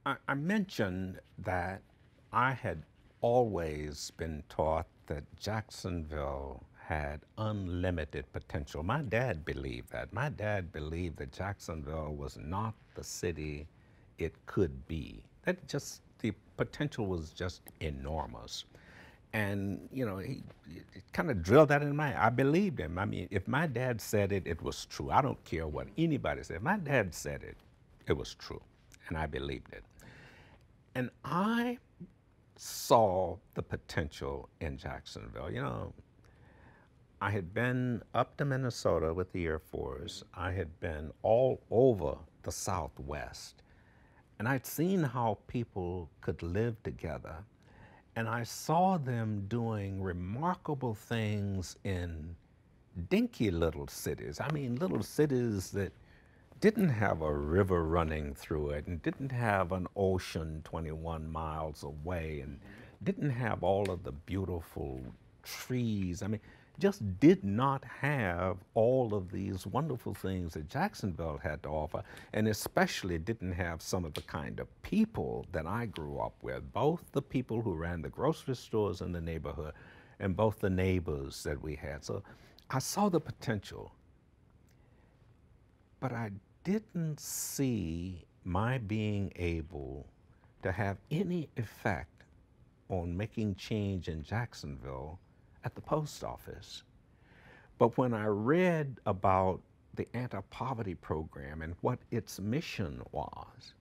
I mentioned that I had always been taught that Jacksonville had unlimited potential. My dad believed that. My dad believed that Jacksonville was not the city it could be. That just, the potential was just enormous. And, he kind of drilled that in my, I believed him. I mean, if my dad said it, it was true. I don't care what anybody said. If my dad said it, it was true. And I believed it. And I saw the potential in Jacksonville. I had been up to Minnesota with the Air Force. I had been all over the Southwest. And I'd seen how people could live together. And I saw them doing remarkable things in dinky little cities. I mean, little cities that didn't have a river running through it and didn't have an ocean 21 miles away and didn't have all of the beautiful trees. I mean, just did not have all of these wonderful things that Jacksonville had to offer, and especially didn't have some of the kind of people that I grew up with, both the people who ran the grocery stores in the neighborhood and both the neighbors that we had. So I saw the potential, but I didn't see my being able to have any effect on making change in Jacksonville at the post office. But when I read about the anti-poverty program and what its mission was,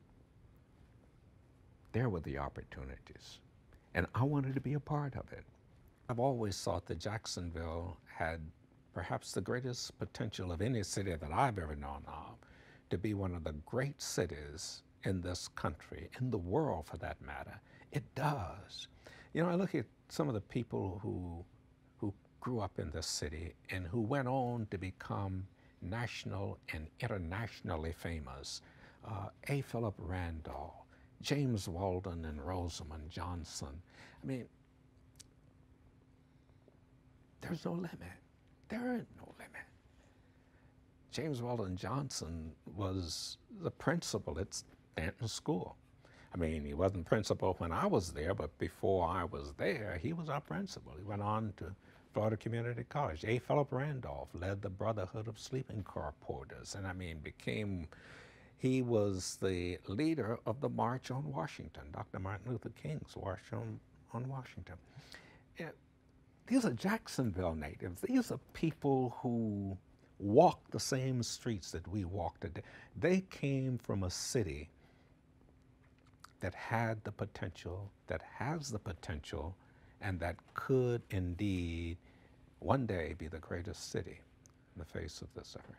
there were the opportunities. And I wanted to be a part of it. I've always thought that Jacksonville had perhaps the greatest potential of any city that I've ever known of to be one of the great cities in this country, in the world for that matter. It does. I look at some of the people who grew up in this city and who went on to become national and internationally famous. A. Philip Randolph, James Walden and Rosamond Johnson. I mean, there's no limit. There ain't no limit. James Weldon Johnson was the principal at Stanton School. I mean, he wasn't principal when I was there, but before I was there, he was our principal. He went on to Florida Community College. A. Philip Randolph led the Brotherhood of Sleeping Car Porters, and I mean, he was the leader of the March on Washington, Dr. Martin Luther King's March on Washington. These are Jacksonville natives. These are people who walk the same streets that we walk today. They came from a city that had the potential, that has the potential, and that could indeed one day be the greatest city on the face of this earth.